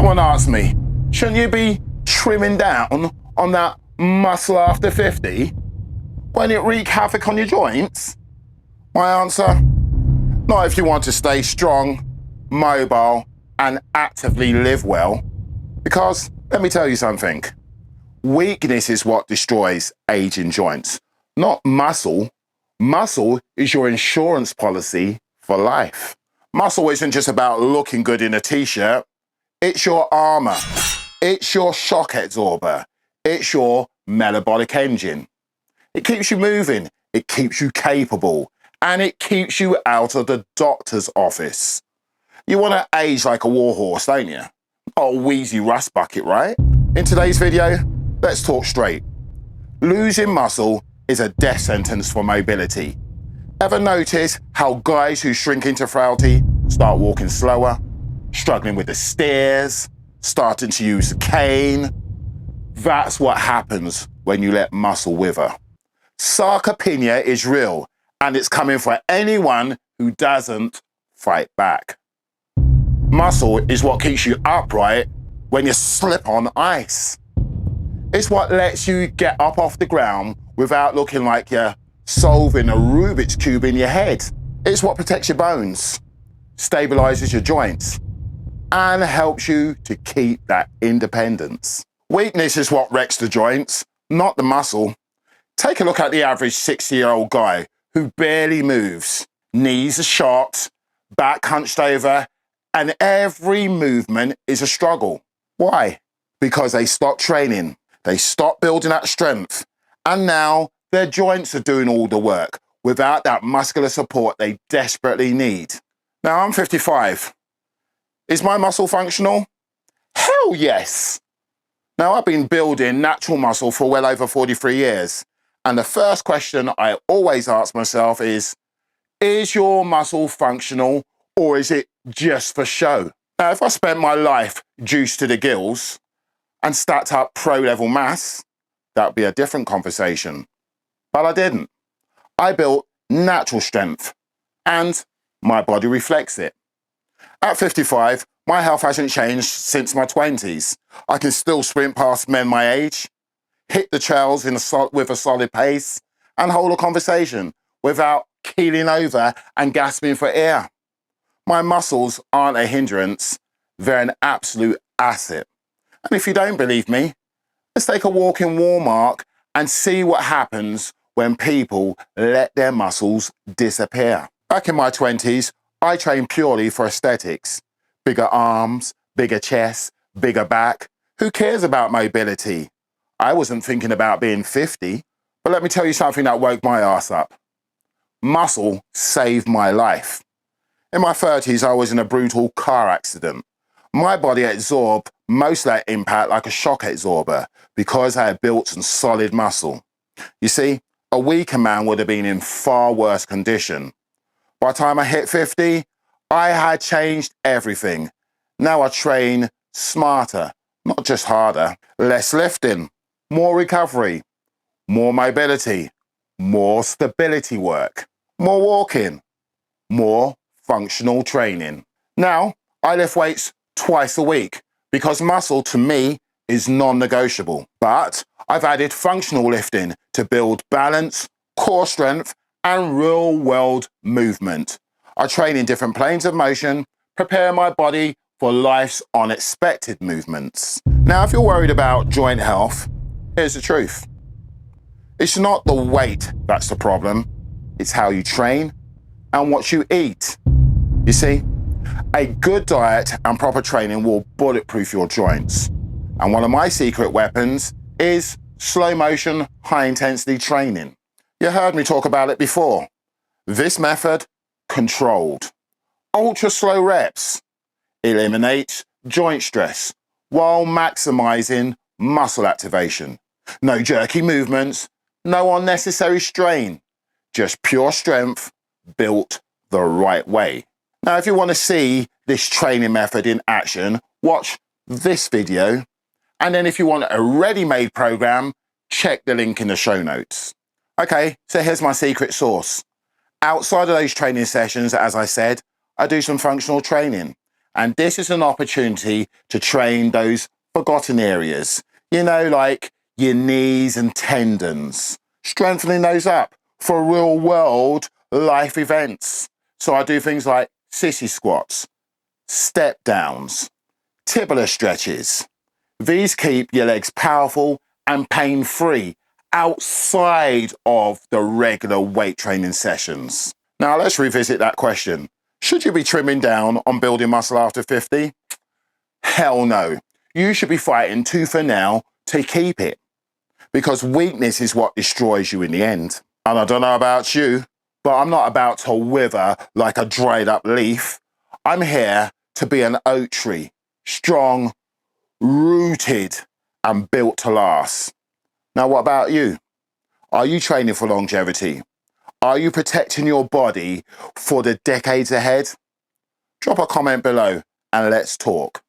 Someone asked me, shouldn't you be trimming down on that muscle after 50? Won't it wreak havoc on your joints? My answer, not if you want to stay strong, mobile, and actively live well. Because, let me tell you something, weakness is what destroys aging joints, not muscle. Muscle is your insurance policy for life. Muscle isn't just about looking good in a t-shirt. It's your armor. It's your shock absorber. It's your metabolic engine. It keeps you moving. It keeps you capable. And it keeps you out of the doctor's office. You want to age like a warhorse, don't you? Not a wheezy rust bucket, right? In today's video, let's talk straight. Losing muscle is a death sentence for mobility. Ever notice how guys who shrink into frailty start walking slower, struggling with the stairs, starting to use the cane? That's what happens when you let muscle wither. Sarcopenia is real, and it's coming for anyone who doesn't fight back. Muscle is what keeps you upright when you slip on ice. It's what lets you get up off the ground without looking like you're solving a Rubik's Cube in your head. It's what protects your bones, stabilizes your joints, and helps you to keep that independence. Weakness is what wrecks the joints, not the muscle. Take a look at the average 60-year-old guy who barely moves. Knees are shot, back hunched over, and every movement is a struggle. Why? Because they stopped training. They stopped building that strength. And now their joints are doing all the work without that muscular support they desperately need. Now I'm 55. Is my muscle functional? Hell yes. Now I've been building natural muscle for well over 43 years. And the first question I always ask myself is your muscle functional or is it just for show? Now, if I spent my life juiced to the gills and stacked up pro-level mass, that would be a different conversation. But I didn't. I built natural strength, and my body reflects it. At 55, my health hasn't changed since my 20s. I can still sprint past men my age, hit the trails with a solid pace, and hold a conversation without keeling over and gasping for air. My muscles aren't a hindrance, they're an absolute asset. And if you don't believe me, let's take a walk in Walmart and see what happens when people let their muscles disappear. Back in my 20s, I trained purely for aesthetics. Bigger arms, bigger chest, bigger back. Who cares about mobility? I wasn't thinking about being 50, but let me tell you something that woke my ass up. Muscle saved my life. In my 30s, I was in a brutal car accident. My body absorbed most of that impact like a shock absorber because I had built some solid muscle. You see, a weaker man would have been in far worse condition. By the time I hit 50, I had changed everything. Now I train smarter, not just harder. Less lifting, more recovery, more mobility, more stability work, more walking, more functional training. Now, I lift weights twice a week because muscle to me is non-negotiable. But I've added functional lifting to build balance, core strength, and real-world movement. I train in different planes of motion, prepare my body for life's unexpected movements. Now, if you're worried about joint health, here's the truth. It's not the weight that's the problem. It's how you train and what you eat. You see, a good diet and proper training will bulletproof your joints. And one of my secret weapons is slow motion, high intensity training. You heard me talk about it before. This method, controlled. Ultra slow reps. Eliminates joint stress while maximizing muscle activation. No jerky movements, no unnecessary strain. Just pure strength built the right way. Now, if you want to see this training method in action, watch this video. And then if you want a ready-made program, check the link in the show notes. Okay, so here's my secret sauce. Outside of those training sessions, as I said, I do some functional training. And this is an opportunity to train those forgotten areas, like your knees and tendons, strengthening those up for real world life events. So I do things like sissy squats, step downs, tibular stretches. These keep your legs powerful and pain-free outside of the regular weight training sessions. Now let's revisit that question. Should you be trimming down on building muscle after 50? Hell no. You should be fighting tooth and nail to keep it, because weakness is what destroys you in the end. And I don't know about you, but I'm not about to wither like a dried up leaf. I'm here to be an oak tree, strong, rooted, and built to last. Now, what about you? Are you training for longevity? Are you protecting your body for the decades ahead? Drop a comment below and let's talk.